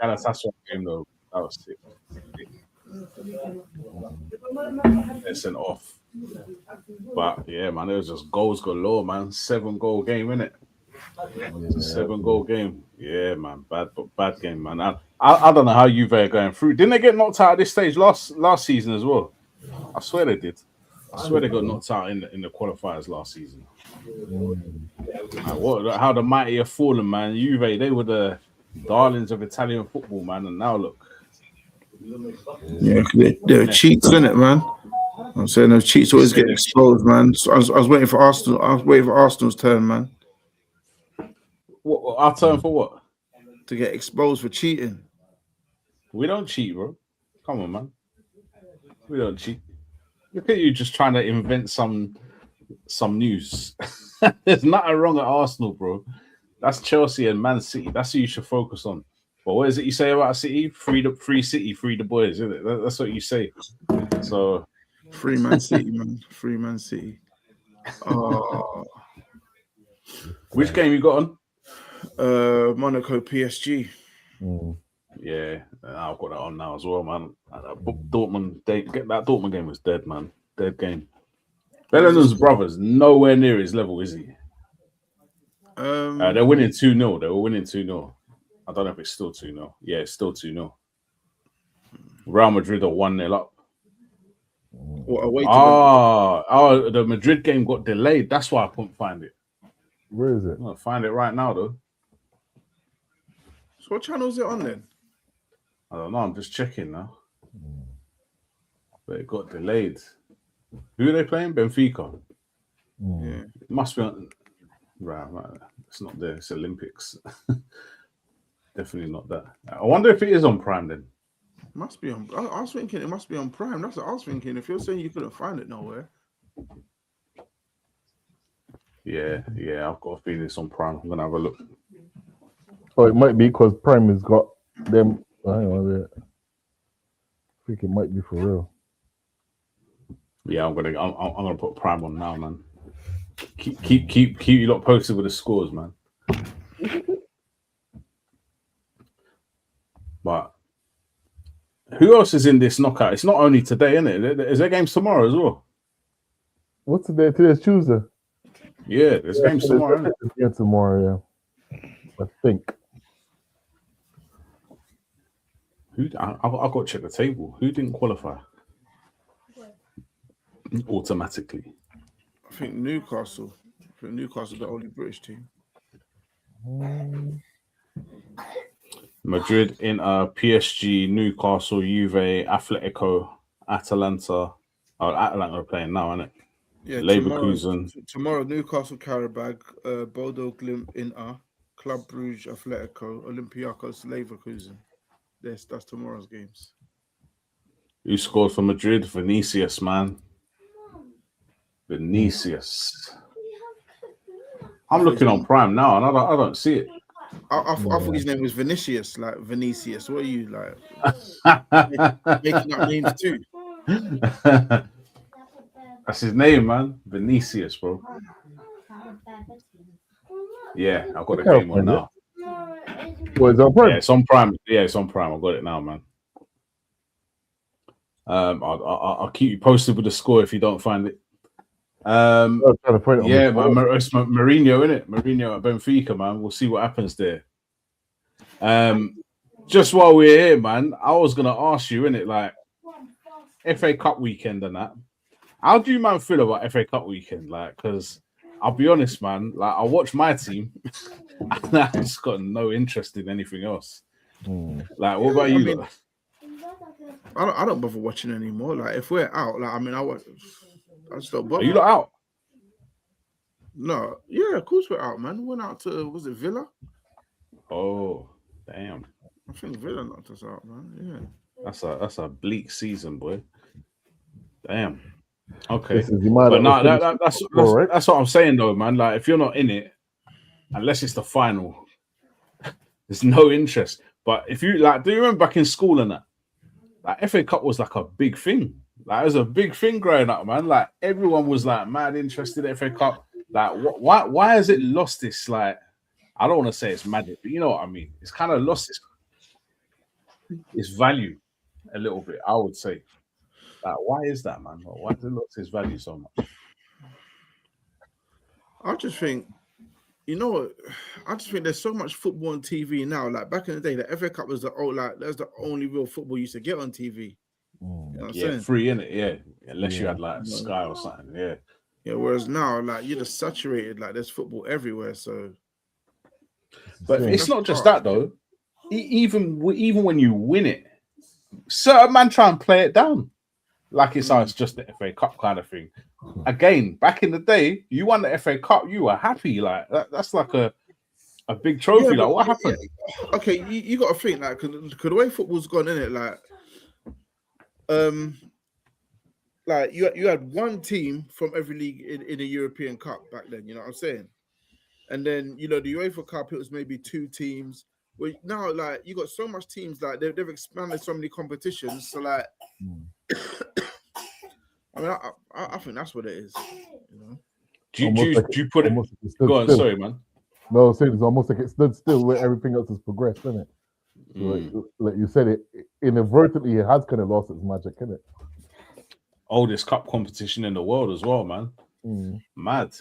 Galatasaray game though, that was sick. They sent off, but yeah, man, it was just goals galore, man. 7-goal game, innit? It's a 7-goal game. Yeah, man. Bad game, man. I don't know how Juve are going through. Didn't they get knocked out at this stage last season as well? I swear they did. I swear they got knocked out in the qualifiers last season. Like, how the mighty have fallen, man. Juve, they were the darlings of Italian football, man, and now look. Yeah, they're cheats, isn't it, man? I'm saying those cheats always get exposed, man. So I was waiting for Arsenal. I was waiting for Arsenal's turn, man. What our turn for what? To get exposed for cheating. We don't cheat, bro. Come on, man. We don't cheat. Look at you just trying to invent some news. There's nothing wrong at Arsenal, bro. That's Chelsea and Man City. That's who you should focus on. But what is it you say about City? Free City, free the boys, isn't it? That's what you say. So free Man City, man. Free Man City. Oh. Which game you got on? Monaco PSG. Yeah, I've got that on now as well, man. Dortmund, that Dortmund game was dead, man. Dead game. Bellingham's brother's nowhere near his level, is he? They're winning 2-0. They were winning 2-0. I don't know if it's still 2-0. Yeah, it's still 2-0. Real Madrid are 1-0 up. The Madrid game got delayed. That's why I couldn't find it. Where is it? I'll find it right now, though. So what channel is it on then? I don't know. I'm just checking now. But it got delayed. Who are they playing? Benfica. Yeah. It must be on. Right. It's not there. It's Olympics. Definitely not that. I wonder if it is on Prime then. Must be on. I was thinking it must be on Prime. That's what I was thinking. If you're saying you couldn't find it nowhere. Yeah. I've got a feeling it's on Prime. I'm gonna have a look. Oh, it might be because Prime has got them. Hang on a bit. I think it might be for real. Yeah, I'm gonna put Prime on now, man. Keep you lot posted with the scores, man. But who else is in this knockout? It's not only today, isn't it? Is there games tomorrow as well? What's today? Today's Tuesday. Yeah, there's games tomorrow, isn't it? Yeah, tomorrow, yeah. I think. I've got to check the table. Who didn't qualify? Automatically. I think Newcastle. The only British team. Madrid, Inter, PSG, Newcastle, Juve, Atletico, Atalanta. Atalanta are playing now, isn't it? Yeah, Leverkusen. Tomorrow, Newcastle, Karabag, Bodo Glimt, Inter, Club Brugge, Atletico, Olympiacos, Leverkusen. That's tomorrow's games. Who scored for Madrid? Vinicius, man. Vinicius. I'm looking on Prime now, and I don't see it. I thought his name was Vinicius, like Vinicius. What are you like? Making up names too. That's his name, man. Vinicius, bro. Yeah, I've got the game on now. Well, it's on Prime. Yeah, it's on Prime. Yeah, it's on Prime. I've got it now, man. I'll keep you posted with the score if you don't find it. Yeah, it's Mourinho, innit? Mourinho at Benfica, man. We'll see what happens there. Just while we're here, man, I was gonna ask you, innit, like FA Cup weekend and that. How do you, man, feel about FA Cup weekend? Like, because I'll be honest, man, like I watch my team and I just got no interest in anything else. Like, what about you? I don't bother watching anymore. Like, if we're out, like, I mean, I just don't bother. Are you not out? No, yeah, of course we're out, man. We went out to, was it Villa? Oh, damn. I think Villa knocked us out, man. Yeah. That's a bleak season, boy. Damn. Okay. But no, that's what I'm saying though, man. Like, if you're not in it, unless it's the final, there's no interest. But if you like, do you remember back in school and that? Like, FA Cup was like a big thing. Like, it was a big thing growing up, man. Like, everyone was like mad interested in FA Cup. Like, why has it lost this? Like, I don't want to say it's magic, but you know what I mean. It's kind of lost its. its value a little bit. I would say. Like, why is that, man? Why does it lose its value so much? I just think, you know what? I just think there's so much football on TV now. Like back in the day, the FA Cup was that's the only real football you used to get on TV. You know what I'm saying? Free in it, yeah. Unless you had like Sky or something, yeah. Yeah. Whereas now, like you're just saturated. Like there's football everywhere. So, but it's not just that though. Even when you win it, certain man try and play it down. Like it's just the FA Cup kind of thing. Again, back in the day, you won the FA Cup, you were happy. Like that's like a big trophy. Like what happened? Yeah. Okay, you got to think like because the way football's gone in it, like you had one team from every league in the European Cup back then. You know what I'm saying? And then the UEFA Cup, it was maybe 2 teams. Well, now like you got so much teams, like they've expanded so many competitions. So like. I mean, I think that's what it is. Do you put it? Go on, sorry, man. No, I'm saying it's almost like it stood still where everything else has progressed, isn't it? So like you said, it inadvertently it has kind of lost its magic, isn't it? Oldest cup competition in the world as well, man. Mad.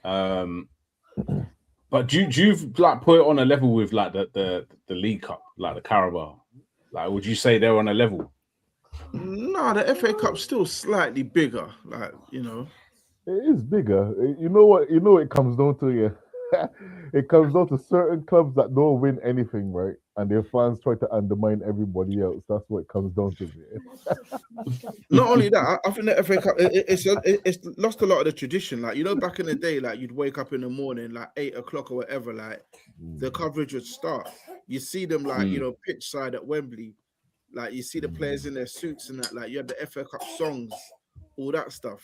But do you like put it on a level with like the League Cup, like the Carabao? Like, would you say they're on a level? No, the FA Cup's still slightly bigger. Like, it is bigger. You know what it comes down to, yeah. It comes down to certain clubs that don't win anything, right? And their fans try to undermine everybody else. That's what it comes down to. Not only that, I think the FA Cup it's lost a lot of the tradition. Like, back in the day, like you'd wake up in the morning, like 8 o'clock or whatever, like the coverage would start. You see them like, pitch side at Wembley. Like you see the players in their suits and that, like you have the FA Cup songs, all that stuff.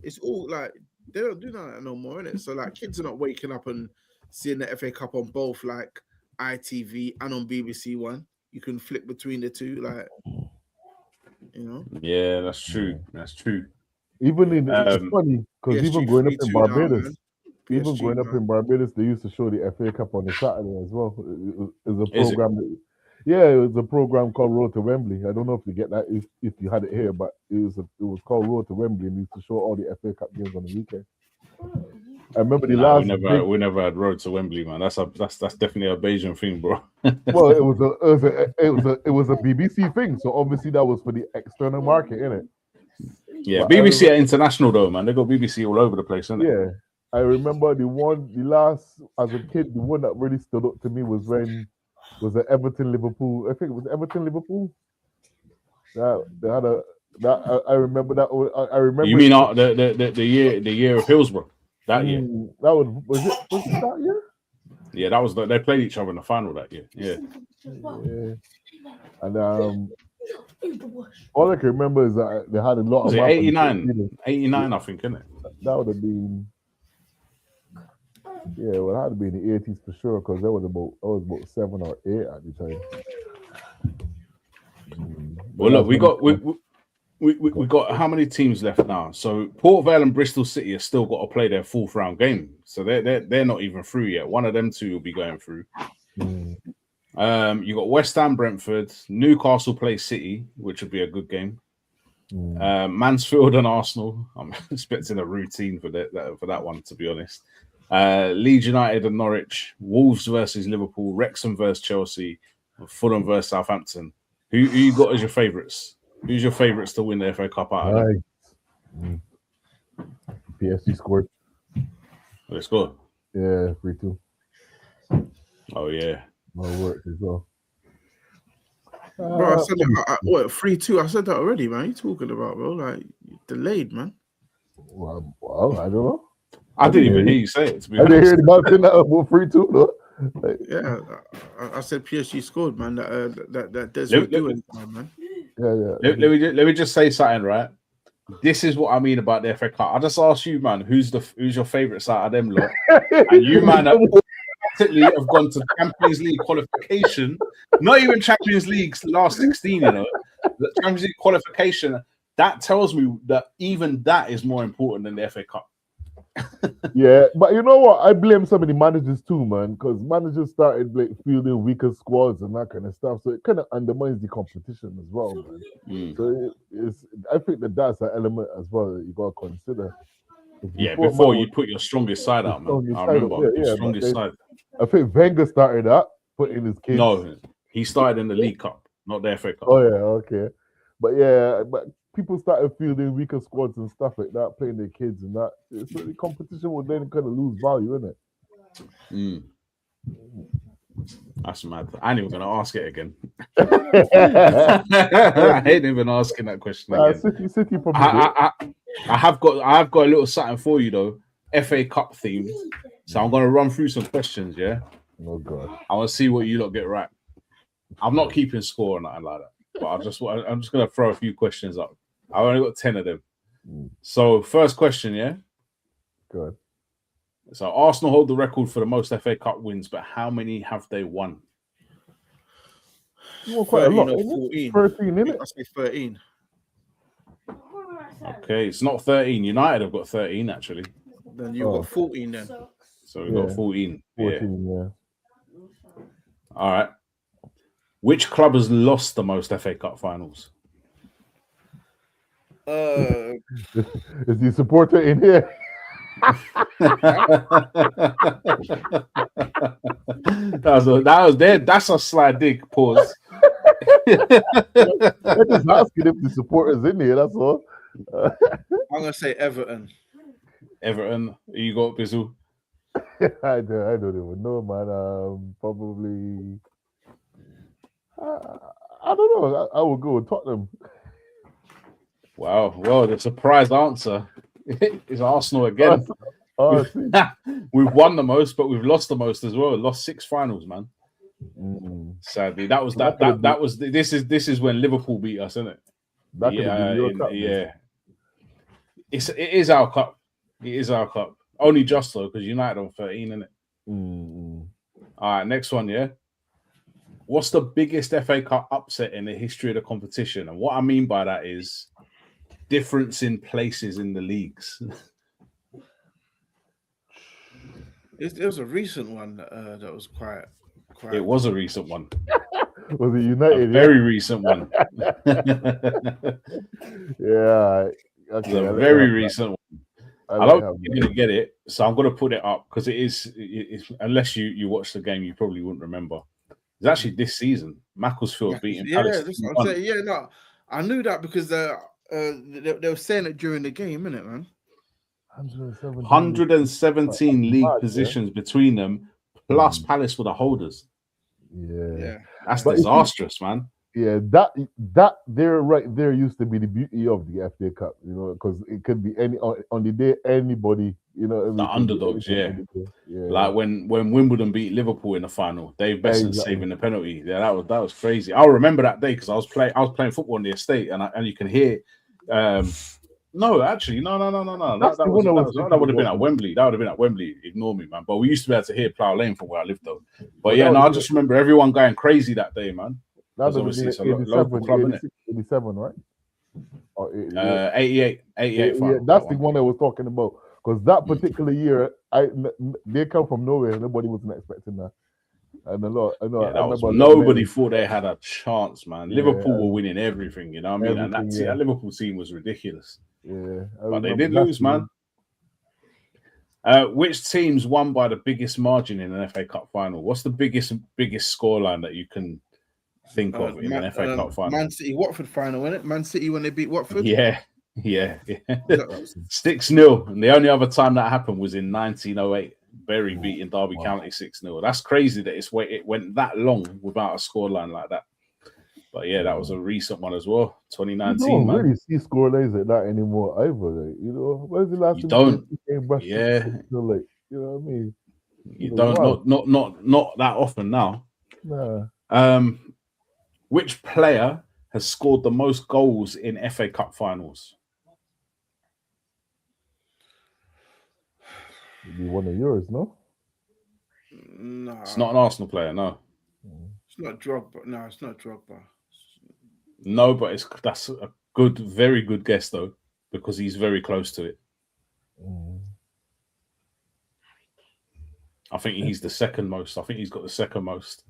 It's all like they don't do that no more, innit? So like kids are not waking up and seeing the FA Cup on both like ITV and on BBC One. You can flip between the two, like Yeah, that's true. That's true. Even it's funny because even growing up in Barbados, they used to show the FA Cup on a Saturday as well. It was a program. It was a program called Road to Wembley. I don't know if you get that if you had it here, but it was called Road to Wembley, and used to show all the FA Cup games on the weekend. I remember we never had Road to Wembley, man. That's definitely a Bayesian thing, bro. Well, it was a BBC thing, so obviously that was for the external market, innit? Yeah, but BBC are international though, man. They got BBC all over the place, innit? Yeah, I remember the last as a kid, the one that really stood up to me was when. Was it Everton Liverpool? I think it was Everton Liverpool. They had I remember that. I remember. You mean the year of Hillsborough? That year. That was it that year? Yeah, that was they played each other in the final that year. Yeah. And all I can remember is that they had a lot of. 89, I think, isn't it? That would have been. Yeah, well, it had to be in the 80s for sure, because I was about 7 or 8 at the time. Well, look, we got how many teams left now? So Port Vale and Bristol City have still got to play their 4th round game, so they're not even through yet. One of them two will be going through. You got West Ham, Brentford, Newcastle play City, which would be a good game. Mansfield and Arsenal. I'm expecting a routine for that one, to be honest. Leeds United and Norwich, Wolves versus Liverpool, Wrexham versus Chelsea, Fulham versus Southampton. Who you got as your favourites? Who's your favourites to win the FA Cup out of them? PSG scored. They scored? Yeah, 3-2. Oh yeah. No work as well. Bro, I said that. What 3-2? I said that already, man. What are you talking about, bro? Like delayed, man. Well, I don't know. I didn't even hear you say it. To be honest. I didn't hear about that about 3-2 though. Yeah, I said PSG scored, man. That does doing, man. Yeah. Let me just say something, right? This is what I mean about the FA Cup. I just asked you, man, who's your favourite side of them lot? And you, man, have gone to Champions League qualification. Not even Champions League's last 16, The Champions League qualification. That tells me that even that is more important than the FA Cup. Yeah, but you know what? I blame some of the managers too, man, because managers started like fielding weaker squads and that kind of stuff. So it kind of undermines the competition as well, man. So I think that's an element as well that you got to consider. Before you put your strongest side out, man. I remember your strongest side. I think Wenger started that, putting his kids. No, he started in the League Cup, not the FA Cup. Oh yeah, okay. But people started fielding weaker squads and stuff like that, playing their kids and that. So the competition would then kind of lose value, innit? That's mad. I ain't even gonna ask it again. I ain't even asking that question again. City probably. I have got a little something for you though. FA Cup themed. So I'm gonna run through some questions. Yeah. Oh god. I want to see what you lot get right. I'm not keeping score or nothing like that. But I'm just gonna throw a few questions up. I've only got 10 of them. So first question, yeah. Good. So Arsenal hold the record for the most FA Cup wins, but how many have they won? Well, quite a lot. 14. 13, isn't it? I say 13. Okay, it's not 13. United have got 13 actually. Then you've got 14 then. So we've got 14. 14, yeah. All right. Which club has lost the most FA Cup finals? Is the supporter in here? That's a slight dig. Pause. I'm just asking if the supporter's in here. That's all. I'm gonna say Everton. Everton. You got Bizzle? I don't even know, man. Probably. I don't know. I will go with Tottenham. Wow. Well, the surprise answer is Arsenal again. We've won the most, but we've lost the most as well. Lost 6 finals, man. Sadly, that was this is when Liverpool beat us, isn't it? Yeah. It is our cup. It is our cup. Only just though, because United on 13, isn't it? All right, next one, yeah. What's the biggest FA Cup upset in the history of the competition? And what I mean by that is difference in places in the leagues. It was a recent one that was quite. It was a recent one. Was it United? A very recent one. Yeah. Okay, a very recent one. I don't think you're going to get it, so I'm going to put it up because it's unless you watch the game, you probably wouldn't remember. It's actually this season. Macclesfield beating Palace. That's what I'm saying. Yeah, no, I knew that because they were saying it during the game, innit, man? 117 league positions between them, plus Palace were the holders. Yeah. That's disastrous, man. Yeah, that there right there used to be the beauty of the FA Cup, because it could be on the day anybody, the underdogs, yeah. Like when Wimbledon beat Liverpool in the final, Dave Besson saving the penalty. Yeah, that was crazy. I'll remember that day because I was playing football in the estate, and you can hear. No, actually, no. That would have been at Wembley. That would have been at Wembley. Ignore me, man. But we used to be able to hear Plough Lane from where I lived, though. But yeah, I just remember everyone going crazy that day, man. That's obviously it's a local club, isn't it? 87, right? Or 88. Yeah, that's the one I was talking about. Because that particular year, they come from nowhere. Nobody wasn't expecting that. And nobody thought they had a chance, man. Liverpool were winning everything, you know what I mean? And that Liverpool team was ridiculous. Yeah, but they did lose, man. Which teams won by the biggest margin in an FA Cup final? What's the biggest scoreline that you can think of in an FA Cup final? Man City Watford final, isn't it? Man City when they beat Watford. Yeah. 6-0, and the only other time that happened was in 1908. Bury beating Derby County 6-0. That's crazy that it went that long without a scoreline like that. But yeah, that was a recent one as well. 2019. You don't really see scorelines like that anymore either. When's the last time you don't? Yeah. Like, you know what I mean? You don't. Not that often now. Nah. Which player has scored the most goals in FA Cup finals? It'd be one of yours, no? No. It's not an Arsenal player, no. It's not Drogba. No, it's not Drogba. No, but that's a very good guess though, because he's very close to it. I think he's the second most. I think he's got the second most.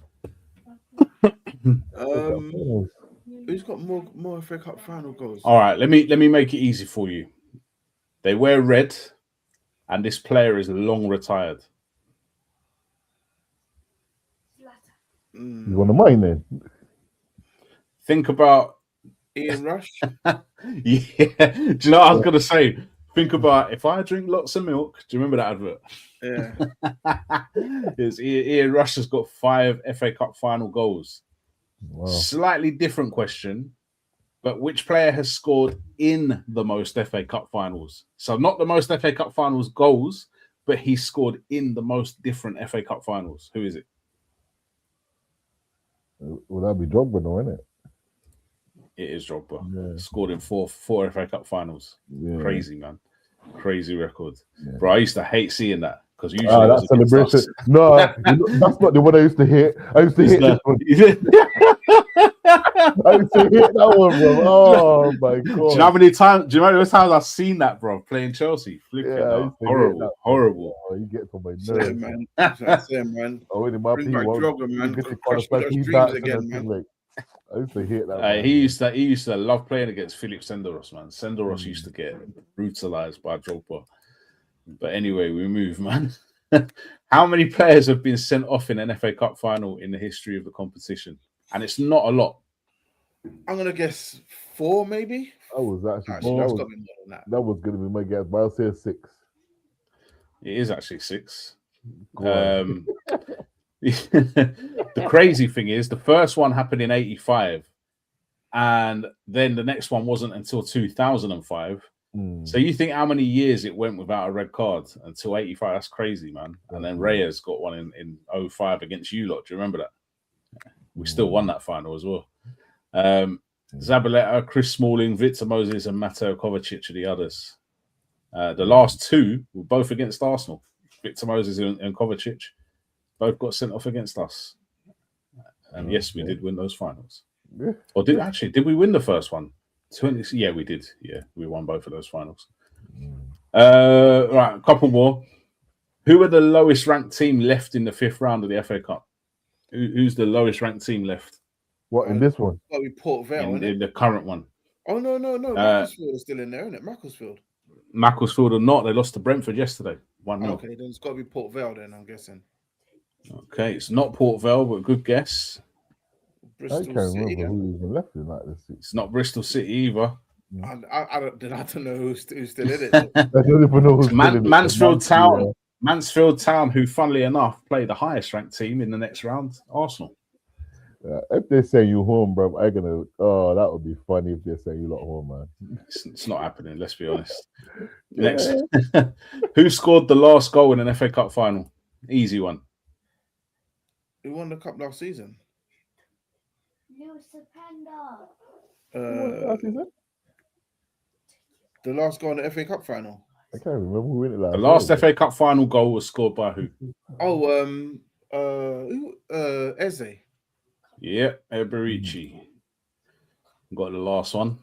Who's got more FA Cup final goals? All right, let me make it easy for you. They wear red, and this player is long retired. You want to mind then? Think about Ian Rush. Yeah. Do you know what I was gonna say? Think about if I drink lots of milk. Do you remember that advert? Yeah. Ian Rush has got 5 FA Cup final goals. Wow. Slightly different question, but which player has scored in the most FA Cup finals? So not the most FA Cup finals goals, but he scored in the most different FA Cup finals. Who is it? Would that be Drogba, though, isn't it? It is Drogba. Yeah. Scored in four FA Cup finals. Yeah. Crazy, man. Crazy record. Yeah. Bro, I used to hate seeing that because usually that celebration. No, that's not the one I used to hit. I used to hit this one. I used to hit that one, bro. Oh my god! Do you know how many times? Do you know how many times I've seen that, bro? Playing Chelsea, horrible, horrible. Oh, you get from my nerves, man. That's it, man. Oh, wait, my Bring back Drogba, man. Crush dreams again, man. Like, I used to hit that. He used to love playing against Philip Senderos, man. Senderos used to get brutalized by Drogba. But anyway, we move, man. How many players have been sent off in an FA Cup final in the history of the competition? And it's not a lot. I'm gonna guess 4, maybe. That was that's that gotta be more than that. That was gonna be my guess, but I'll say 6. It is actually 6. The crazy thing is, the first one happened in 85, and then the next one wasn't until 2005. So you think how many years it went without a red card until 85? That's crazy, man. And then Reyes got one in 05 against you lot. Do you remember that? We still won that final as well. Zabaleta, Chris Smalling, Victor Moses, and Mateo Kovacic are the others. The last 2 were both against Arsenal. Victor Moses and Kovacic both got sent off against us. And yes, we did win those finals. Yeah. Or did we win the first one? Yeah, we did. Yeah, we won both of those finals. Right, a couple more. Who are the lowest ranked team left in the 5th round of the FA Cup? Who's the lowest ranked team left? What, in this one? Got to be Port Vale, in the current one. Oh, no. Macclesfield is still in there, isn't it? Macclesfield or not, they lost to Brentford yesterday. 1-0. Okay, then it's got to be Port Vale then, I'm guessing. Okay, it's not Port Vale, but good guess. Bristol I can't City, remember who even left in that this season. It's not Bristol City either. I don't know who's still in it. I don't even know who's still in it. Mansfield Town. Yeah. Mansfield Town, who funnily enough play the highest ranked team in the next round, Arsenal. If they send you home, bro, that would be funny if they send you lot home, man. It's not happening, let's be honest. Next. Who scored the last goal in an FA Cup final? Easy one. Who won the cup last season? The last goal in the FA Cup final. I can't remember who won it last. The last FA Cup final goal was scored by who? Eze. Yeah, Eberici. Got the last one.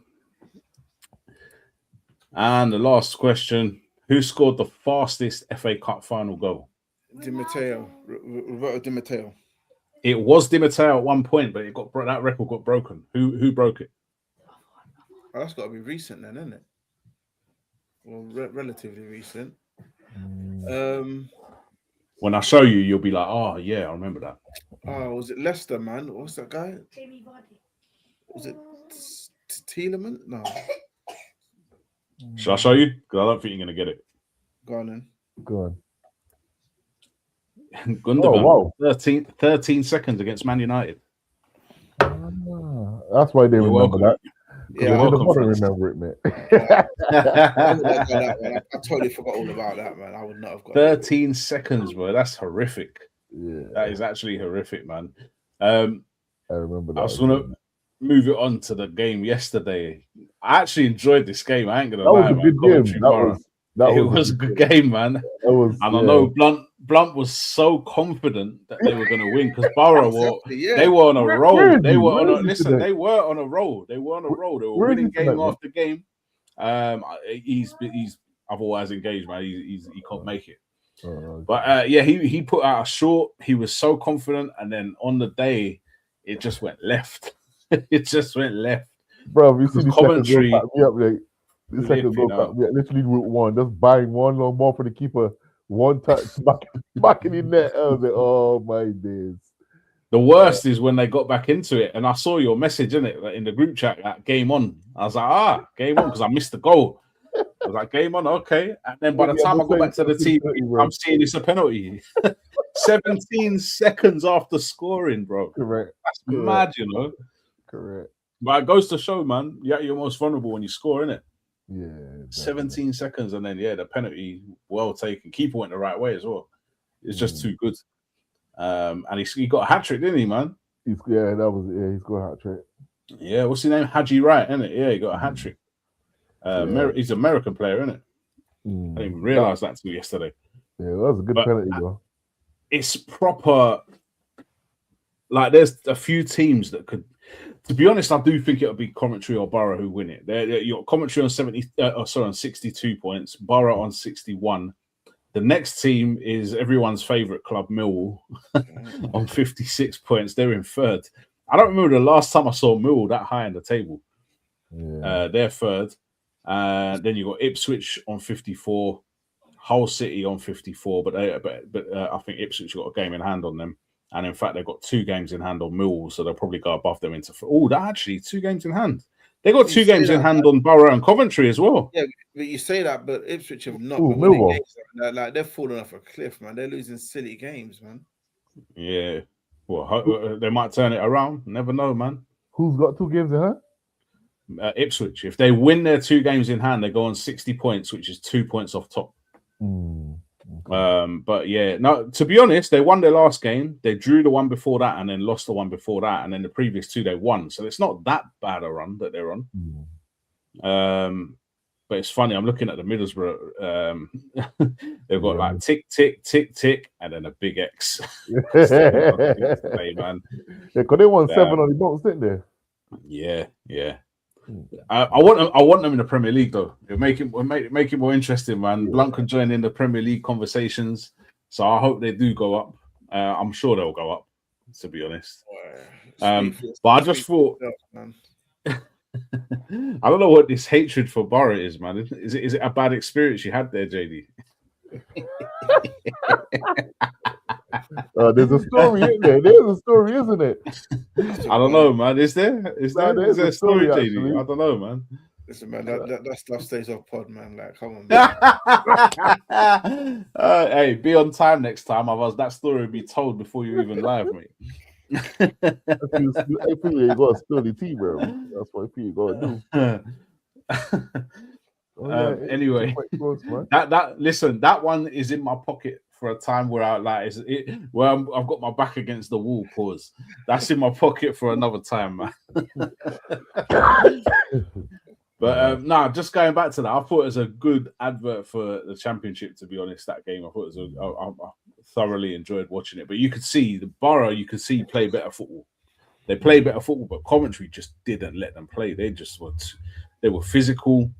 And the last question: who scored the fastest FA Cup final goal? Di Matteo. Roberto Di Matteo. It was Di Matteo at one point, but that record got broken. Who broke it? Oh, that's got to be recent then, isn't it? Well, relatively recent. When I show you, you'll be like, "Oh yeah, I remember that." Oh, was it Leicester, man? What's that guy? Jamie Vardy. Was it Tielemans? No. Shall I show you? Because I don't think you're gonna get it. Go on then. Go on. Gundogan, 13 seconds against Man United. That's why they remember that. Yeah, I don't want to remember it, mate. I totally forgot all about that, man. I would not have got 13 seconds, bro. That's horrific. Yeah, that is actually horrific, man. I remember that. I just want to move it on to the game yesterday. I actually enjoyed this game. I ain't gonna lie, man. Good game. It was a good game, man. I know Blunt was so confident that they were going to win because Borough they were on a roll. They were on a roll. They were winning game after game. He's otherwise engaged, man. He can't make it. But yeah, he put out a short. He was so confident, and then on the day, it just went left. It just went left. Bro, you see the Coventry, second goal cut me up, like the second goal cut me up. Literally route one, just buying one long ball for the keeper, one touch back in the net. I was like, oh my days. The worst is when they got back into it, and I saw your message in it, like, in the group chat, like, game on. I was like, game on, because I missed the goal. I was like, game on, okay. And then by the time I got back to the TV, I'm seeing it's a penalty. 17 seconds after scoring, bro. Correct. That's mad, you know. Correct. But it goes to show, man, you're most vulnerable when you score, innit? Yeah. Definitely. 17 seconds, and then, the penalty, well taken. Keeper went the right way as well. It's just too good. And he got a hat-trick, didn't he, man? He scored a hat-trick. Yeah, what's his name? Haji Wright, isn't it? Yeah, he got a hat-trick. He's an American player, isn't it? I didn't even realise that till yesterday. Yeah, that was a good penalty, though. It's proper. Like, there's a few teams that could. To be honest, I do think it'll be Coventry or Borough who win it. You got Coventry on 62 points, Borough on 61. The next team is everyone's favourite club, Millwall, on 56 points. They're in third. I don't remember the last time I saw Millwall that high in the table. Yeah. They're third. Then you got Ipswich on 54, Hull City on 54, but I think Ipswich got a game in hand on them. And in fact, they've got 2 games in hand on Millwall, so they'll probably go above them into. Actually 2 games in hand. They got 2 games in hand on Borough and Coventry as well. Yeah, but you say that, but Ipswich have not been winning games. Like, they're falling off a cliff, man. They're losing silly games, man. Yeah. Well, they might turn it around. Never know, man. Who's got 2 games in hand? Ipswich. If they win their 2 games in hand, they go on 60 points, which is 2 points off top. But yeah, no, to be honest, they won their last game. They drew the one before that and then lost the one before that. And then the previous 2 they won. So it's not that bad a run that they're on. But it's funny, I'm looking at the Middlesbrough. They've got like tick, tick, tick, tick, and then a big X. Man. Yeah, because they won 7 on the box, didn't they? Yeah. I want them in the Premier League though. It'll make it more interesting, man. Blunt can join in the Premier League conversations, so I hope they do go up. I'm sure they'll go up, to be honest. But I just thought, I don't know what this hatred for Borough is, man. Is it a bad experience you had there, JD? There's a story in there. There's a story, isn't it? I don't know, man. Is there? Is there a story, JD? I don't know, man. Listen, man, that stuff stays off pod, man. Like, come on, man. Hey, be on time next time. Otherwise, that story will be told before you even live, mate. I think you got to spill the tea, bro. That's what you got to do. Anyway, that one is in my pocket for a time where I've got my back against the wall. Pause. That's in my pocket for another time, man. But just going back to that, I thought it was a good advert for the Championship. To be honest, that game I thought I thoroughly enjoyed watching it. But you could see the Borough, play better football. They play better football, but Coventry just didn't let them play. They were physical.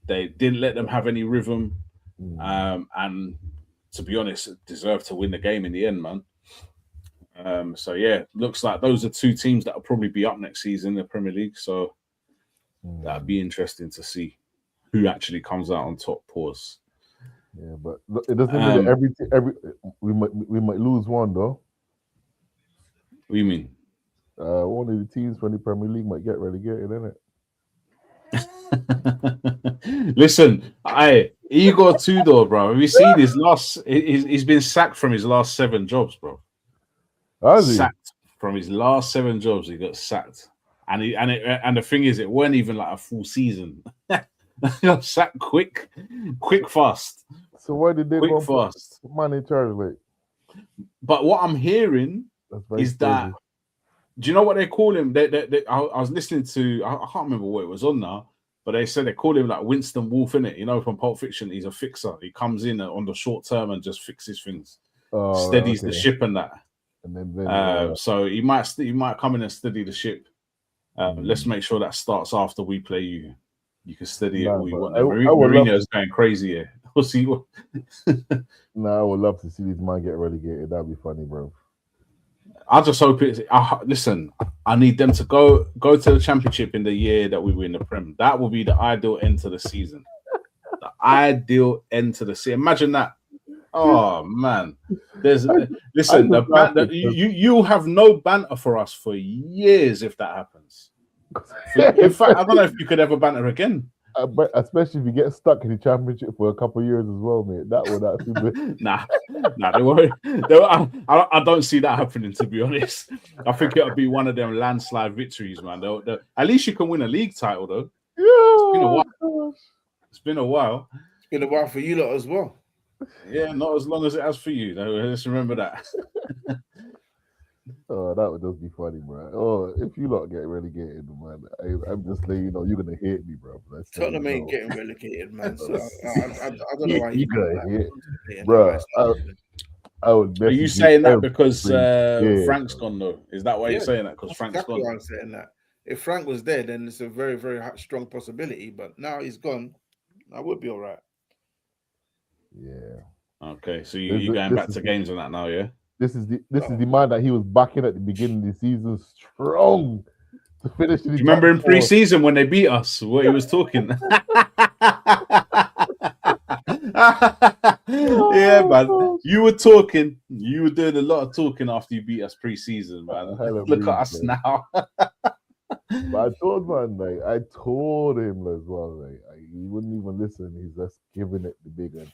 They didn't let them have any rhythm, and to be honest, deserved to win the game in the end, man. So yeah, looks like those are 2 teams that will probably be up next season in the Premier League. So that'd be interesting to see who actually comes out on top. Pause. Yeah, but it doesn't mean that every we might lose one though. What do you mean? One of the teams from the Premier League might get relegated, isn't it? Listen, Igor Tudor, bro. Have you seen his last? He's been sacked from his last 7 jobs, bro. Has he? Sacked from his last 7 jobs. He got sacked, and the thing is, it weren't even like a full season. He got sacked quick, fast. So why did they go fast? Man in charge, like? But what I'm hearing is that. Do you know what they call him? I was listening to. I can't remember what it was on now. But they said they call him like Winston Wolfe, innit? You know, from Pulp Fiction. He's a fixer. He comes in on the short term and just fixes things, steadies the ship and that. And then so he might come in and steady the ship. Let's make sure that starts after we play you. You can steady it all you want. Mourinho's going crazy here. We'll see. Nah, I would love to see these man get relegated. That'd be funny, bro. I just hope it's. Listen, I need them to go to the championship in the year that we win the Prem. That will be the ideal end to the season. The ideal end to the season. Imagine that. Oh man, listen. The banter, you have no banter for us for years if that happens. In fact, I don't know if you could ever banter again. But especially if you get stuck in the championship for a couple of years as well, mate. That would actually be... nah, they won't. I don't see that happening, to be honest. I think it'll be one of them landslide victories, man. At least you can win a league title, though. Yeah, it's been a while. It's been a while for you lot as well. Yeah, not as long as it has for you. Though. Let's remember that. Oh, that would just be funny, bro. Oh, if you lot get relegated, man, I'm just letting you know you're gonna hate me, bro. Tottenham ain't getting relegated, man. So I don't know why you're gonna hate, that. bro. I would. Are you saying that because Frank's gone though? Is that why you're saying that? Because Frank's exactly gone. Why I'm saying that. If Frank was there, then it's a very, very strong possibility. But now he's gone, I would be all right. Yeah. Okay, so you're going back to games on that now, yeah? This is the man that he was backing at the beginning of the season, strong to finish. Do you remember in pre-season when they beat us? What he was talking? Yeah, man. You were talking. You were doing a lot of talking after you beat us pre-season, man. Look at us now. But I told him as well, he wouldn't even listen. He's just giving it the big one.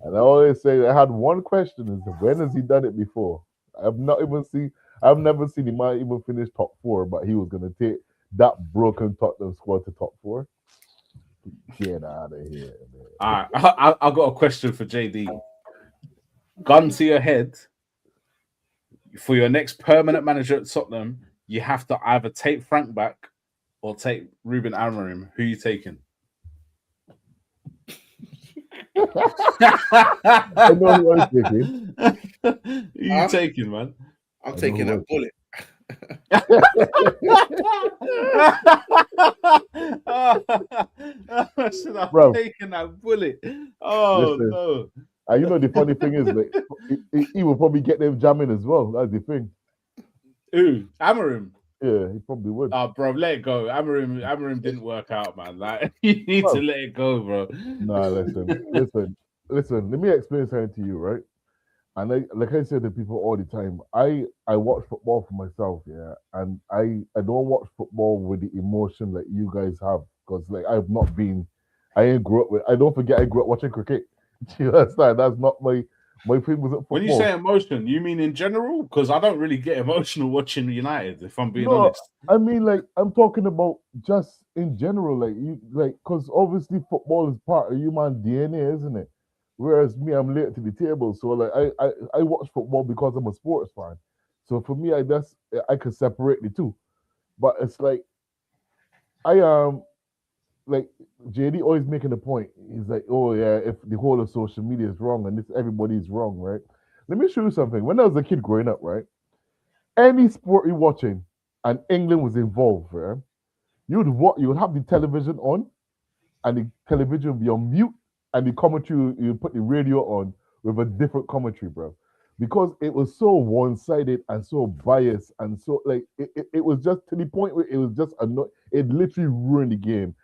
And I always say I had one question: is when has he done it before? I've never seen him even finish top 4, but he was gonna take that broken Tottenham squad to top 4. Get out of here, man. All right, I've got a question for JD. Gun to your head. For your next permanent manager at Tottenham, you have to either take Frank back or take Ruben Amorim. Who are you taking? I know who I'm taking. Who you taking, man? I'm taking that bullet. I'm taking that bullet. Oh, listen, no. You know the funny thing is, like, he will probably get them jamming as well. That's the thing. Who? Amorim? Yeah, he probably would. Oh, bro, let it go. Amorim didn't work out, man. Like, you need to let it go, bro. Nah, listen. Let me explain something to you, right? And like I said to people all the time, I watch football for myself, yeah, and I don't watch football with the emotion that you guys have, because like I don't forget I grew up watching cricket. You understand? That's not my thing was football. When you say emotion, you mean in general? Because I don't really get emotional watching United, if I'm being honest. I mean, like, I'm talking about just in general, because obviously football is part of human DNA, isn't it? Whereas me, I'm late to the table, so like I watch football because I'm a sports fan. So for me, I can separate the two. But it's like like JD always making a point. He's like, oh yeah, if the whole of social media is wrong and everybody's wrong, right? Let me show you something. When I was a kid growing up, right, any sport you're watching and England was involved, right, you would have the television on, and the television would be on mute, and the commentary, you put the radio on with a different commentary, bro. Because it was so one-sided and so biased, and so like it was just to the point where it was just it literally ruined the game.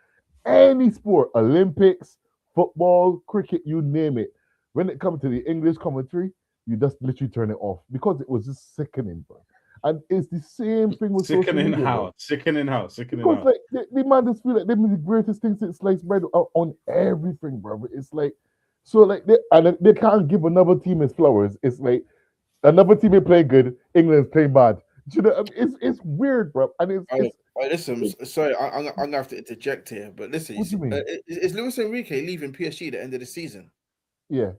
Any sport, Olympics, football, cricket, you name it. When it comes to the English commentary, you just literally turn it off because it was just sickening, bro. And it's the same thing with sickening how. Because like the man just feel like they're the greatest thing since sliced bread on everything, bro. It's like so like they can't give another team its flowers. It's like another team is playing good, England's playing bad. You know, it's weird, bro. And listen, sorry, I'm gonna have to interject here, but listen, what do you mean? Is Luis Enrique leaving PSG at the end of the season? Yeah.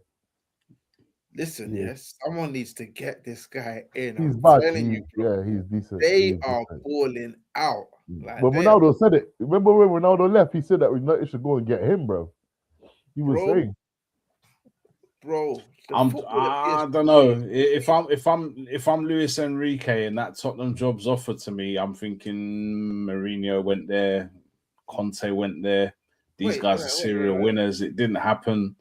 Listen, yes, someone needs to get this guy in. He's bad. He's decent. They are balling out. Like, but Ronaldo said it. Remember when Ronaldo left? He said that United should go and get him, bro. He was saying, bro. I don't know if I'm Luis Enrique and that Tottenham job's offered to me. I'm thinking Mourinho went there, Conte went there. These guys are serial winners. It didn't happen.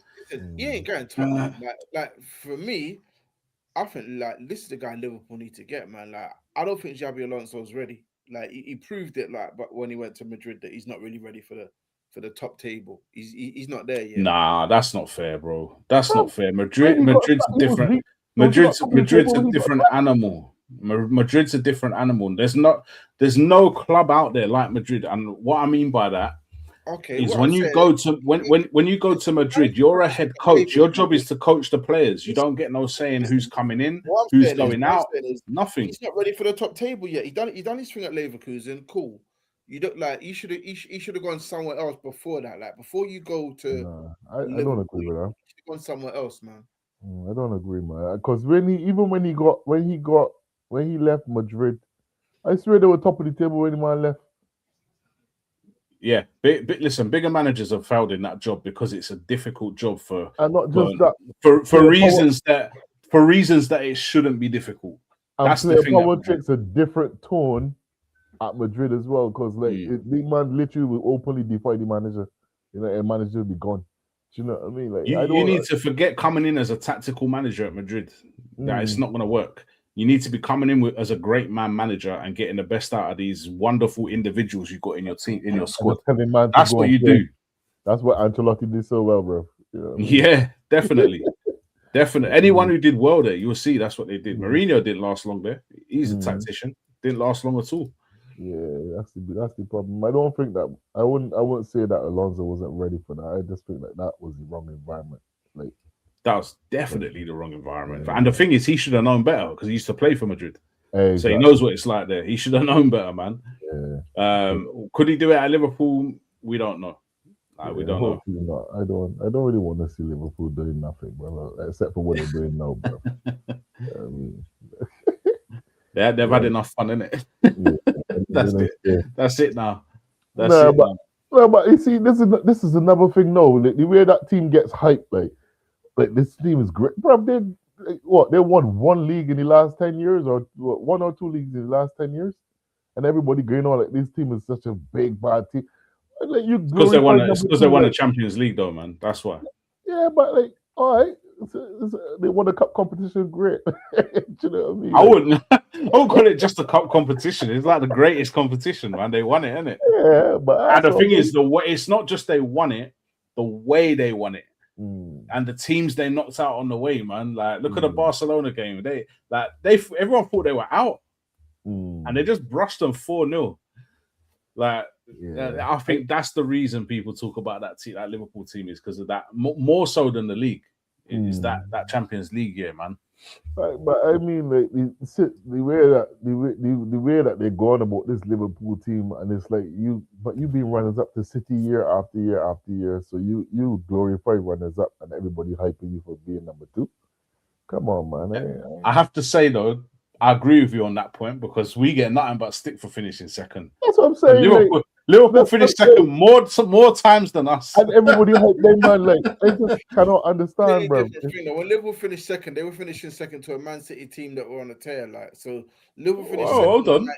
he ain't going Tottenham. Like for me, I think like this is the guy Liverpool need to get, man. Like I don't think Xabi Alonso's ready. Like he proved it, like, but when he went to Madrid, that he's not really ready for the top table. He's not there yet. Nah, that's not fair, bro. That's not fair. When he got Madrid's he was different. deep. Was he not Madrid's a when he got different animal. Madrid's a different animal. There's no club out there like Madrid. And what I mean by that is when you go to Madrid, you're a head coach. Your job is to coach the players. You don't get no saying who's coming in, who's going out. Nothing. He's not ready for the top table yet. He done his thing at Leverkusen. Cool. You don't like. He should have gone somewhere else before that. Like before you go to. I don't agree with that. You should have gone somewhere else, man. I don't agree, man. Because when he left Madrid, I swear they were top of the table when the man left. Yeah, listen, bigger managers have failed in that job because it's a difficult job for reasons that it shouldn't be difficult. And that's the thing. Power takes a different tone at Madrid as well, because the man literally will openly defy the manager. And manager will be gone. Do you know what I mean? Like you need to forget coming in as a tactical manager at Madrid. It's not going to work. You need to be coming in as a great man manager and getting the best out of these wonderful individuals you've got in your team, in your squad. That's what you do. That's what Ancelotti did so well, bro. You know what I mean? Yeah, definitely. Definitely. Anyone who did well there, you'll see that's what they did. Mourinho didn't last long there. He's a tactician. Didn't last long at all. Yeah, that's the problem. I don't think that I wouldn't say that Alonso wasn't ready for that. I just think that was the wrong environment. Like that was definitely the wrong environment. And the thing is, he should have known better because he used to play for Madrid. Exactly. So he knows what it's like there. He should have known better, man. Yeah. Could he do it at Liverpool? We don't know. We don't know. Not. I don't really want to see Liverpool doing nothing, bro, except for what they're doing now, bro. I mean, they've had enough fun, innit? That's it. Yeah. That's it now. But you see, this is another thing. No, the way that team gets hyped, like this team is great, bro. They won one league in the last 10 years, or one or two leagues in the last 10 years, and everybody going on like this team is such a big bad team. Like because they won a Champions League, though, man. That's why. Yeah, but like, all right, they won a cup competition. Great. Do you know what I mean? I wouldn't call it just a cup competition. It's like the greatest competition, man. They won it, innit? Yeah, but and the thing is, it's not just they won it, the way they won it. And the teams they knocked out on the way, man. Like, look at the Barcelona game. Everyone thought they were out, and they just brushed them 4-0. Like, I think that's the reason people talk about that team, that Liverpool team, is because of that. More so than the league, is that Champions League year, man. But I mean, like the way that they're going about this Liverpool team, and it's like you've been runners up to City year after year after year, so you glorify runners up, and everybody hyping you for being number 2. Come on, man. I have to say though, I agree with you on that point because we get nothing but stick for finishing second. That's what I'm saying. Liverpool finished second more times than us. And everybody hype them, man. Like, I just cannot understand, bro. When Liverpool finished second, they were finishing second to a Man City team that were on a tear. Like, so Liverpool finished second. Hold on.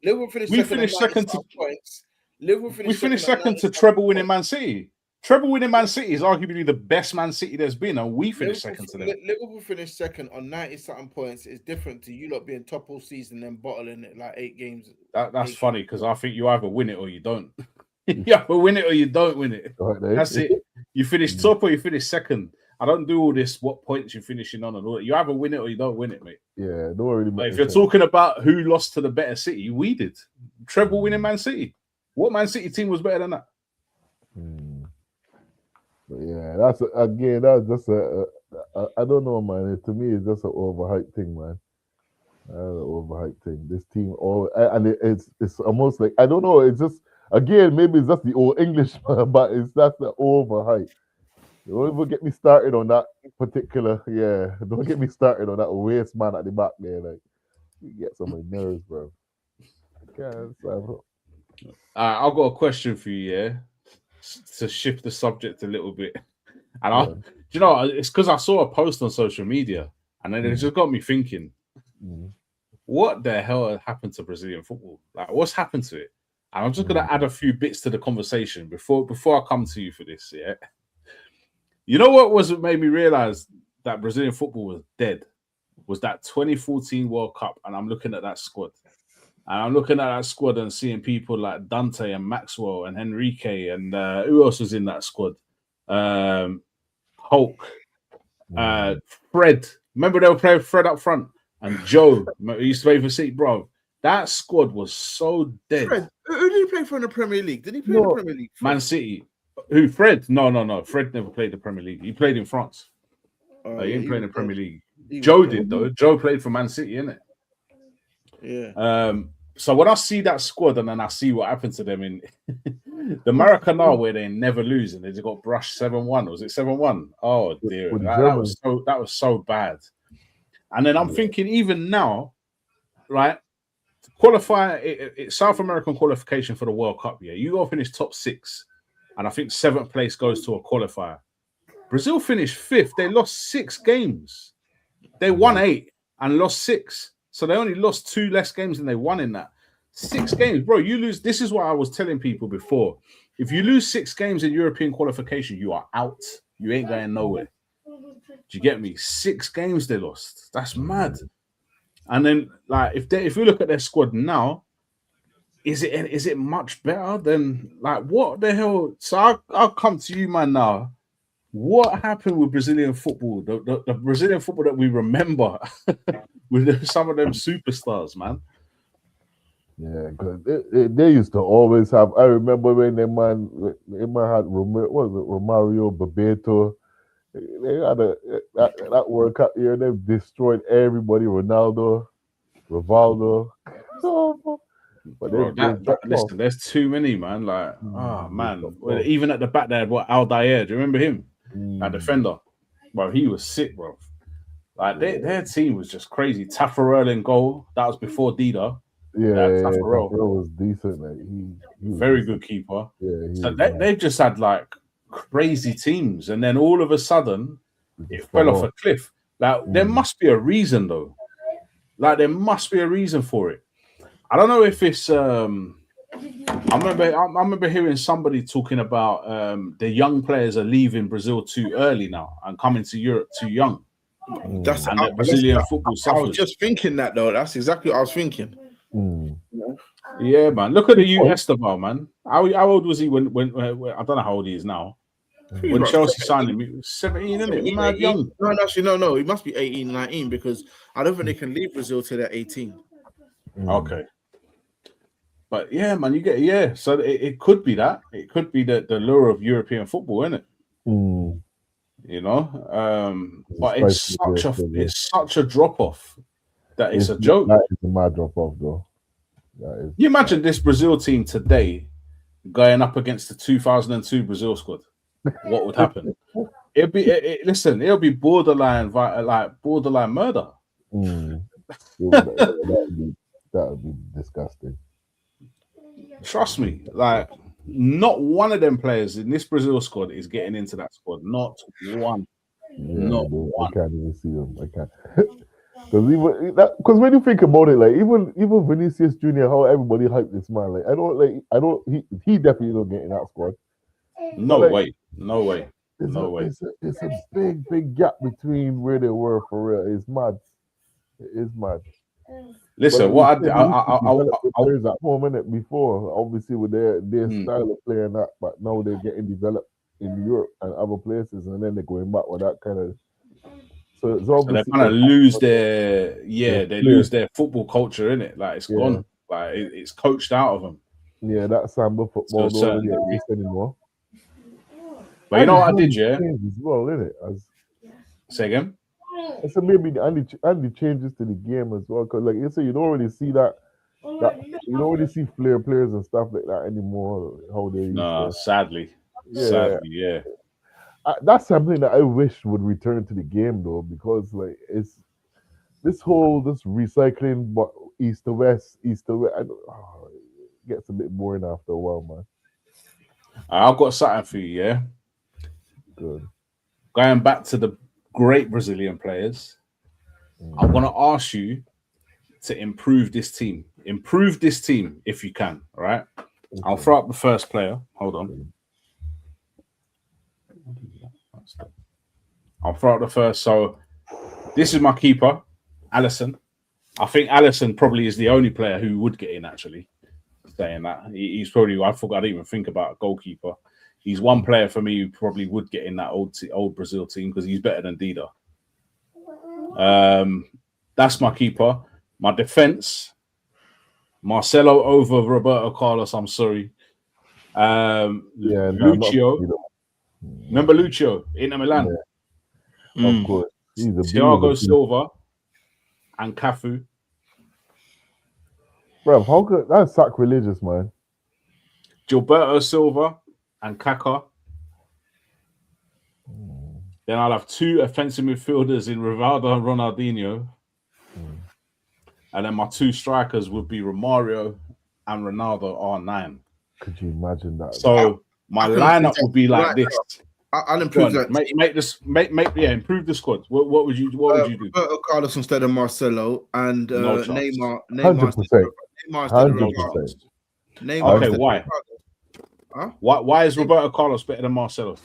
Liverpool finished we second. Finished second to points. We finished second to treble winning Man City. Treble winning Man City is arguably the best Man City there's been, and we finished second to them. Liverpool finished second on 90-something points. It's different to you lot being top all season and then bottling it like 8 games. That's funny because I think you either win it or you don't. You either win it or you don't win it. That's it. You finish top or you finish second. I don't do all this. What points you're finishing on and all that. You either win it or you don't win it, mate. Yeah, don't worry. But if you're talking about who lost to the better City, we did. Treble winning Man City. What Man City team was better than that? But yeah, that's just I don't know, man. To me, it's just an overhyped thing, man. Overhyped thing. This team, and it's almost like, I don't know. It's just, again, maybe it's just the old English, but that's the overhype. Don't even get me started on that particular. Yeah, don't get me started on that waste man at the back there. Like, you get some of my nerves, bro. I've got a question for you, yeah, to shift the subject a little bit. And you know, it's because I saw a post on social media, and then it just got me thinking, what the hell happened to Brazilian football? Like, what's happened to it? And I'm just gonna add a few bits to the conversation before I come to you for this. Yeah, You know what made me realize that Brazilian football was dead? Was that 2014 World Cup, and I'm looking at that squad. And I'm looking at that squad and seeing people like Dante and Maxwell and Henrique and who else was in that squad? Hulk, Fred. Remember they were playing Fred up front and Joe. He used to play for City, bro. That squad was so dead. Fred, who did he play for in the Premier League? Did he play in the Premier League? Fred? Man City. Who? Fred? No. Fred never played the Premier League. He played in France. He didn't play in the Premier League. Joe did though. Joe played for Man City, innit? Yeah. So when I see that squad and then I see what happened to them in the Maracanã where they never lose and they just got brushed 7-1. Was it 7-1? Oh dear, that was so bad. And then I'm thinking, even now, right? Qualify it's South American qualification for the World Cup. Yeah, you go finish top 6, and I think 7th place goes to a qualifier. Brazil finished 5th. They lost 6 games. They won 8 and lost 6. So they only lost 2 less games than they won in that. 6 games, bro. You lose. This is what I was telling people before. If you lose 6 games in European qualification, you are out. You ain't going nowhere. Do you get me? 6 games they lost. That's mad. And then, like, if we look at their squad now, is it much better than like what the hell? So I'll come to you, man. Now, what happened with Brazilian football? The Brazilian football that we remember with some of them superstars, man. Yeah, because they used to always have. I remember when they man had Romario, Bebeto. They had that World Cup year. They destroyed everybody. Ronaldo, Rivaldo. But listen, there's too many, man. Like, man. Even at the back there, Aldair. Do you remember him? That defender. Bro, he was sick, bro. Like their team was just crazy. Taffarel in goal. That was before Dida. Taffarel was decent. Like, he was very good keeper. Yeah, so they just had like crazy teams, and then all of a sudden it fell off a cliff. Like there must be a reason, though. Like there must be a reason for it. I don't know if it's. I remember hearing somebody talking about the young players are leaving Brazil too early now and coming to Europe too young. That's and the Brazilian football suffers. I was just thinking that though. That's exactly what I was thinking. Yeah, man. Look at the Esteban, man. How old was he when I don't know how old he is now. When Chelsea signed him, he was 17, isn't it? Mad young. No. He must be 18, 19 because I don't think they can leave Brazil till they're 18. Okay. But yeah, man, you get So it could be that. It could be the lure of European football, isn't it? You know, but it's such a drop off that it's a joke. That is a mad drop off, though. You imagine this Brazil team today going up against the 2002 Brazil squad. What would happen? It'll be borderline murder. That would be disgusting. Trust me, like not one of them players in this Brazil squad is getting into that squad. Not one. Not one. I can't even see them. I can't. Because when you think about it, like even Vinicius Jr., how everybody hyped this man, he definitely don't get in that squad. No way. It's a big gap between where they were for real. It's mad. It is mad. Listen, what I players at home in it before, obviously with their style of play and that, but now they're getting developed in Europe and other places, and then they're going back with that kind of. So it's obviously they kind of lose lose their football culture in it. Like it's gone. Like it's coached out of them. Yeah, that samba football don't really exist anymore. But you know what I did, yeah? As well, isn't it? Say again? So maybe the changes to the game as well, because like you say, you don't really see that you don't really see flair players and stuff like that anymore. How they used to. Sadly, yeah. That's something that I wish would return to the game though, because like it's this recycling, but east to west. It gets a bit boring after a while, man. I've got something for you, yeah. Good. Going back to the great Brazilian players, I'm going to ask you to improve this team. Improve this team if you can, all right? Okay. I'll throw up the first player. Hold on. I'll throw out the first. So this is my keeper, Alisson. I think Alisson probably is the only player who would get in, actually. Saying that. He's probably, I forgot, I didn't even think about a goalkeeper. He's one player for me who probably would get in that old Brazil team because he's better than Dida. That's my keeper. My defense, Marcelo over Roberto Carlos. I'm sorry. Lucio. Remember Lucio, Inter Milan? Yeah. Of course. Thiago Silva and Cafu. Bro, how could that's sacrilegious, man? Gilberto Silva and Kaká. Then I'll have two offensive midfielders in Rivaldo and Ronaldinho. And then my two strikers would be Romario and Ronaldo R9. Could you imagine that? So my lineup would be like this. I'll improve that. Improve the squad. What would you do? Roberto Carlos instead of Marcelo and Neymar. 100%. Okay, why? Huh? Why is Roberto Carlos better than Marcelo?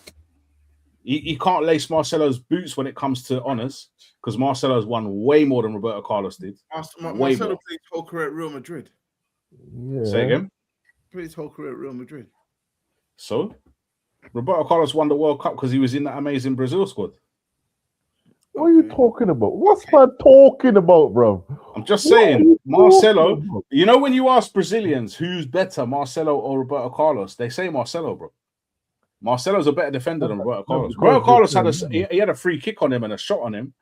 He can't lace Marcelo's boots when it comes to honours because Marcelo's won way more than Roberto Carlos did. Marcelo played his whole career at Real Madrid. Yeah. Say again? Played his whole career at Real Madrid. So? Roberto Carlos won the World Cup because he was in that amazing Brazil squad. What are you talking about? What's man talking about, bro? I'm just saying, Marcelo. You know when you ask Brazilians who's better, Marcelo or Roberto Carlos, they say Marcelo, bro. Marcelo's a better defender than Roberto Carlos. Roberto Carlos had a free kick on him and a shot on him.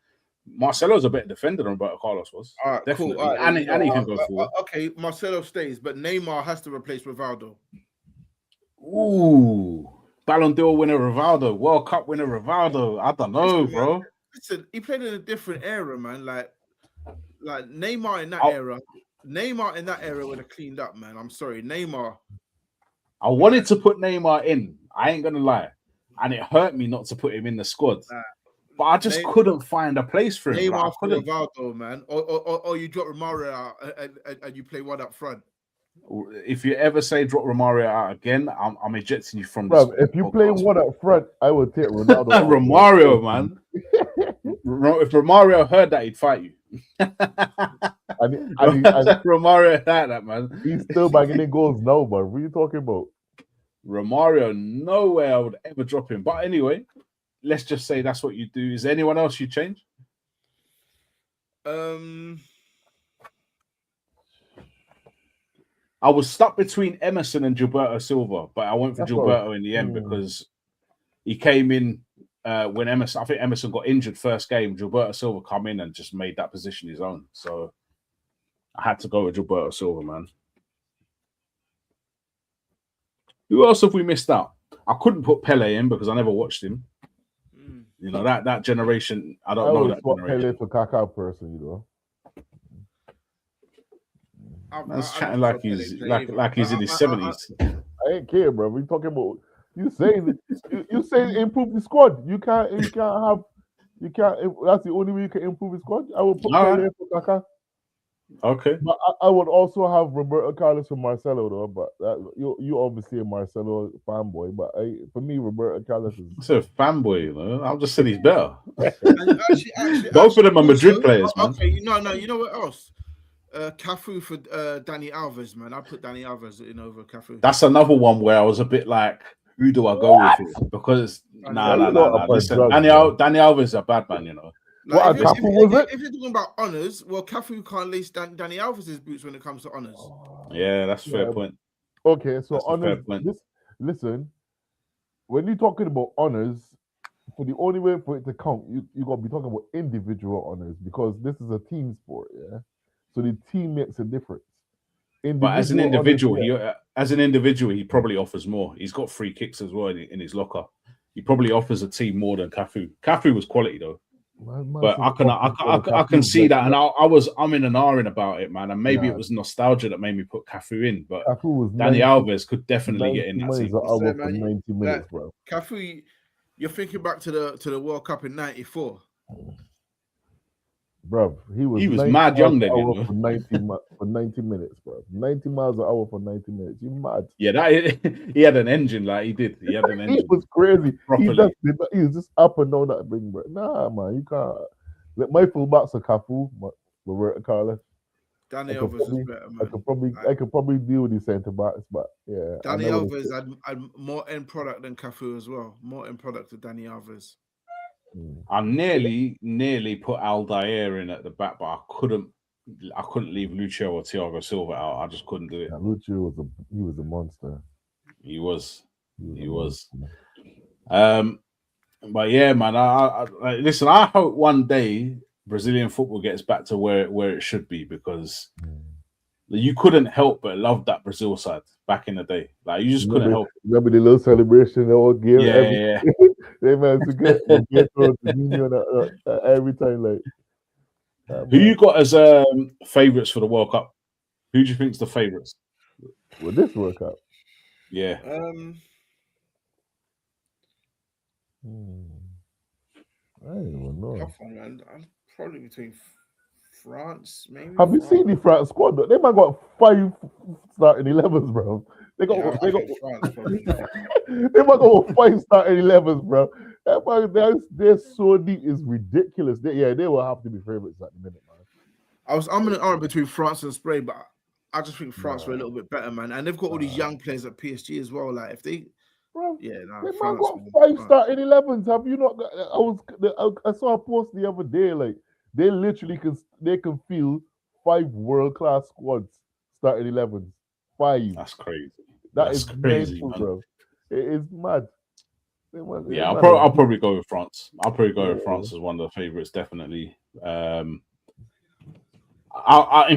Marcelo's a better defender than Roberto Carlos was. All right, definitely. Cool. And he can go forward. Okay, Marcelo stays, but Neymar has to replace Rivaldo. Ooh. Ballon d'Or winner Rivaldo, World Cup winner Rivaldo. I don't know, bro. Listen, he played in a different era, man. Like Neymar in that era. Neymar in that era would have cleaned up, man. I'm sorry, Neymar. I wanted to put Neymar in. I ain't gonna lie, and it hurt me not to put him in the squad. But I just couldn't find a place for him. Neymar for Rivaldo, man. Or you drop Romario out and you play one up front. If you ever say drop Romario out again, I'm ejecting you from this. If you play one up front, I would take Ronaldo. Romario, man. If Romario heard that, he'd fight you. Romario heard that, man. He's still banging in goals now, man. What are you talking about? Romario, nowhere I would ever drop him. But anyway, let's just say that's what you do. Is there anyone else you change? I was stuck between Emerson and Gilberto Silva, but I went for Gilberto in the end because he came in when Emerson. I think Emerson got injured first game. Gilberto Silva come in and just made that position his own. So I had to go with Gilberto Silva, man. Who else have we missed out? I couldn't put Pele in because I never watched him. You know that generation. I don't know that generation. Pele for Kaká person, you know. Man's chatting like he's in his 70s. I ain't care, bro. We talking about you saying improve the squad. You can't. That's the only way you can improve the squad. I will put Pele for Kaká. Okay, but I would also have Roberto Carlos and Marcelo though. But you obviously a Marcelo fanboy, but for me, Roberto Carlos is. It's a fanboy, you know. I'm just saying he's better. actually, both of them are Madrid players, man. Okay, you know what else? Cafu for Dani Alves, man. I put Dani Alves in over Cafu. That's another one where I was a bit like, who do I go with here? Because nah. Listen, Dani Alves is a bad man, you know. Like, if you're talking about honours, well, Cafu can't lace Dani Alves' boots when it comes to honours. Yeah, that's a fair point. Okay, so honours. Listen, when you're talking about honours, for the only way for it to count, you got to be talking about individual honours because this is a team sport, yeah. So the team makes a difference. But as an individual, he probably offers more. He's got free kicks as well in his locker. He probably offers a team more than Cafu. Cafu was quality though. But I can see that, and I'm in an R-ing about it, man. And maybe it was nostalgia that made me put Cafu in, but Dani Alves could definitely get in that team. 90 minutes, bro. Cafu, you're thinking back to the World Cup in '94. Bruv, he was mad young then, for 90 minutes, bro. 90 miles an hour for 90 minutes. You mad? Yeah, he had an engine, like he did. He had an engine. He was crazy. Properly. He was just up and down that ring, bro. Nah, man, you can't. Like, my fullbacks are Cafu, Roberto Carlos. Danny Alves is better, man. I could probably deal with these centre backs, but yeah. Danny Alves had more end product than Cafu as well. More end product to Danny Alves. I nearly put Aldair in at the back, but I couldn't leave Lucio or Thiago Silva out. I just couldn't do it. Yeah, Lucio was a monster. He was. But yeah, man. I listen. I hope one day Brazilian football gets back to where it should be, because you couldn't help but love that Brazil side back in the day. Like, you just couldn't help. Remember the little celebration they all give? Yeah. They managed to get every time. Like, who you got as favourites for the World Cup? Who do you think's the favourites? Well, this World Cup. Yeah. I don't even know. Tough one, man. I'm probably between France, maybe. Have you seen the France squad? They might got 5 starting 11s, bro. They got France, probably. They might got 5 starting 11s, bro. They're so deep, it's ridiculous. They will have to be favourites at the minute, man. I'm in an argument between France and Spain, but I just think France were a little bit better, man. And they've got all these young players at PSG as well. Like, if they, bro, they might France, got man. 5 starting 11s. Have you not? I saw a post the other day. Like, they literally can field 5 world-class squads starting 11s. 5. That's crazy. That's crazy, mental, bro. It is mad. Yeah, I'll probably go with France. I'll probably go with France as one of the favourites, definitely. In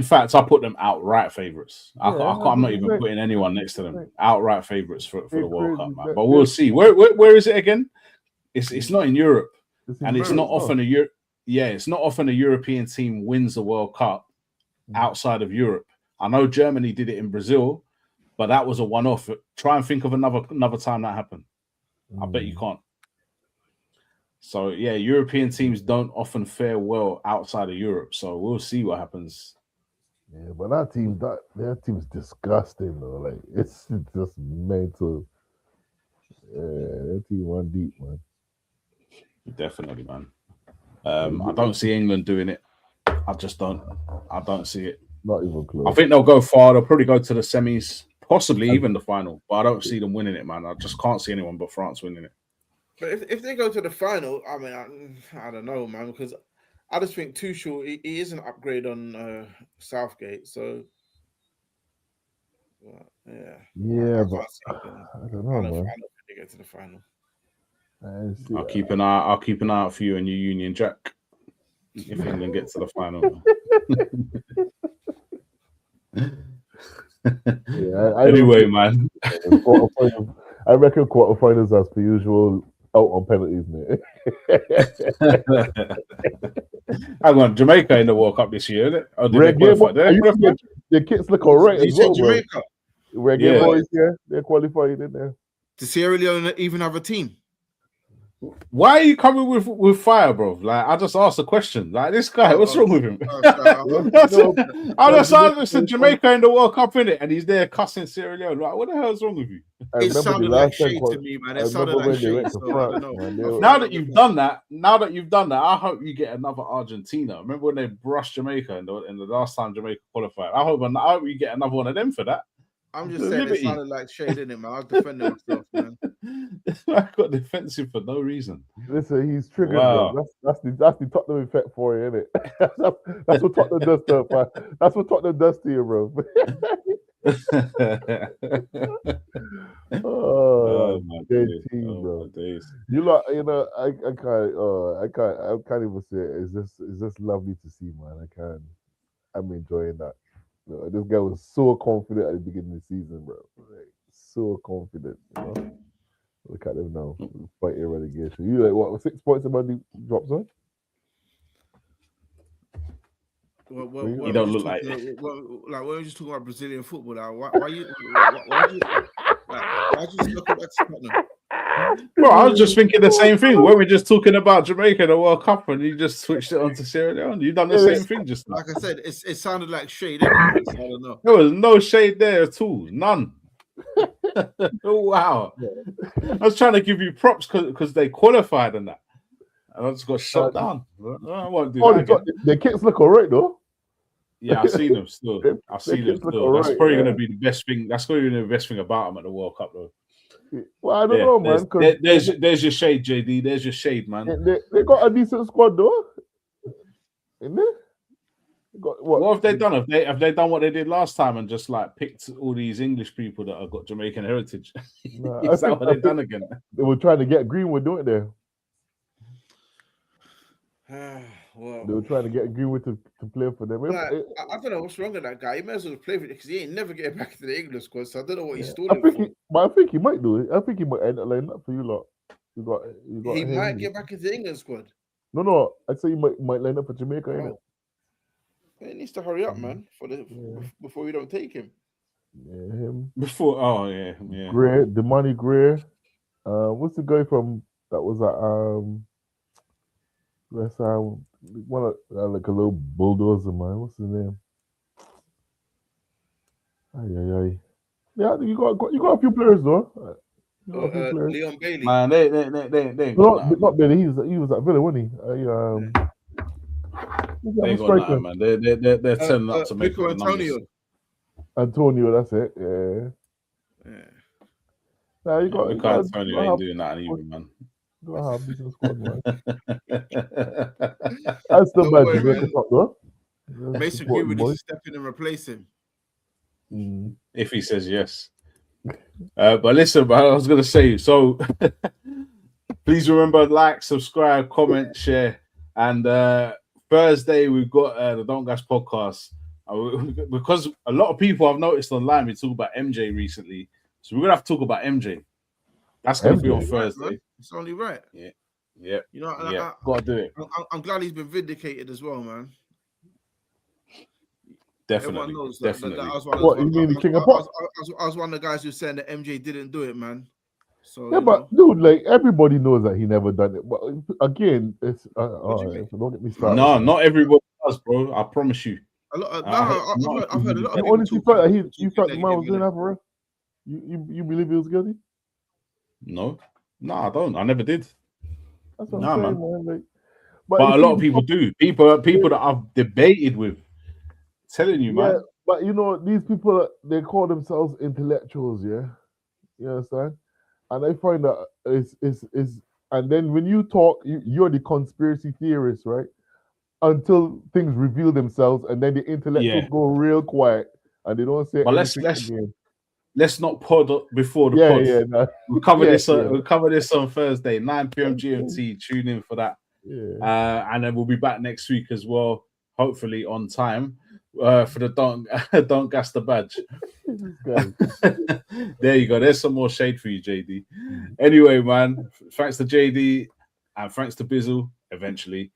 fact, I put them outright favourites. I'm not even putting anyone next to them. Outright favourites for the World Cup, man. But we'll see. Where is it again? It's not in Europe, and it's not often it's not often a European team wins the World Cup outside of Europe. I know Germany did it in Brazil, but that was a one-off. Try and think of another time that happened. I bet you can't. So yeah, European teams don't often fare well outside of Europe. So we'll see what happens. Yeah, but their team's disgusting though. Like, it's just mental. Yeah, their team one deep, man. Definitely, man. I don't see England doing it. I just don't. I don't see it. Not even close. I think they'll go far. They'll probably go to the semis, possibly even the final. But I don't see them winning it, man. I just can't see anyone but France winning it. But if they go to the final, I mean, I don't know, man, because I just think Tuchel, he is an upgrade on Southgate. So, yeah. Yeah, but I don't know, man. I don't think they go to the final. I'll keep an eye out for you and your Union Jack if England get to the final. Anyway, man. I reckon quarterfinals as per usual, out on penalties, mate. Hang on, Jamaica in the World Cup this year, isn't it? Oh, did they qualify? The kits look alright as well, Jamaica. Reggae boys, they're qualified in there. Does Sierra Leone even have a team? Why are you coming with fire, bro? Like, I just asked a question. Like, this guy, what's wrong with him? I just said Jamaica in the World Cup, innit? And he's there cussing Sierra Leone. Like, what the hell is wrong with you? It sounded like shade to me, man. It sounded like shade. Now that you've done that, I hope you get another Argentina. Remember when they brushed Jamaica in the last time Jamaica qualified? I hope you get another one of them for that. I'm just saying it sounded like shade, innit, man? I was defending myself, man. I got defensive for no reason. Listen, he's triggered. Wow. That's the Tottenham effect for you, innit? That's what Tottenham does to you. That's what Tottenham does to you, bro. my team, bro. You know, I can't even say it. It's just lovely to see, man. I'm enjoying that. You know, this guy was so confident at the beginning of the season, bro. Like, so confident, you know. Look at them now, fighting relegation. You like what? 6 points about the drop zone? You don't look like like when we're just talking about Brazilian football. Like, why you look at Tottenham? Bro, I was just thinking the same thing. When we're just talking about Jamaica and the World Cup, and you just switched it on to Sierra Leone. You done the same thing just now. Like I said, it sounded like shade anyway. So I don't know. There was no shade there at all. None. Oh, wow. I was trying to give you props because they qualified and that. And I just got shut down. I won't do that again. The kicks look alright though. Yeah, I've seen them still. I've seen them still. That's probably going to be the best thing. That's going to be the best thing about them at the World Cup, though. Well, I don't know, man. There's your shade, JD. There's your shade, man. They got a decent squad, though. Isn't they? What have they done? Have they done what they did last time and just like picked all these English people that have got Jamaican heritage? Is that what they've done again? They were trying to get Greenwood, don't they? Well, they were trying to get Greenwood to play for them. I don't know what's wrong with that guy. He may as well play for it because he ain't never getting back into the English squad. So I don't know what he's stalling for. But I think he might do it. I think he might end up lining up for you lot. You got he might get back into the England squad. No. I'd say he might line up for Jamaica, innit? He needs to hurry up, man, before we don't take him. Yeah, him. Before, Gray, Damani Gray. What's the guy from that was at one of like a little bulldozer, man. What's his name? Ay. Yeah, you got a few players though. Leon Bailey. Man, they not Bailey. He was at Villa, wasn't he? They got nothing, man. They're turning up to make Antonio, that's it. Yeah. Nah, you got Antonio ain't doing that either, man. You gotta have decent squad, man. I still bad to make it up though. Mason Greenwood needs to step in and replace him. If he says yes. But listen, man, I was gonna say, so please remember, like, subscribe, comment, share, and Thursday we've got the Don't Gas podcast. Because a lot of people I've noticed online we talk about MJ recently, so we're gonna have to talk about MJ. That's gonna be on Thursday. Right, it's only right. Yeah. You know, gotta do it. I'm glad he's been vindicated as well, man. Definitely. What you mean, the King of Pop? I was one of the guys who said that MJ didn't do it, man. So yeah, but dude, like everybody knows that he never done it. But again, it's don't get me started. No, not everybody does, bro. I promise you. I've heard a lot of people. Honestly, thought that you thought the man was doing that for real? You believe he was guilty? No, I don't. I never did. That's what I'm saying, man. Like, but a lot of people do. People that I've debated with, telling you, man. But you know, these people, they call themselves intellectuals, yeah. You understand? And I find that is and then when you talk, you're the conspiracy theorist, right? Until things reveal themselves, and then the intellectuals go real quiet and they don't say. But let's not pod before the pod. Yeah, no. We'll cover this. We'll cover this on Thursday, 9 p.m. GMT. Tune in for that. Yeah. And then we'll be back next week as well, hopefully on time. For the don't gas the badge. There you go. There's some more shade for you, JD. Anyway, man, thanks to JD and thanks to Bizzle. Eventually,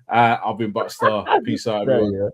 I've been Buckstar. Peace out, everyone.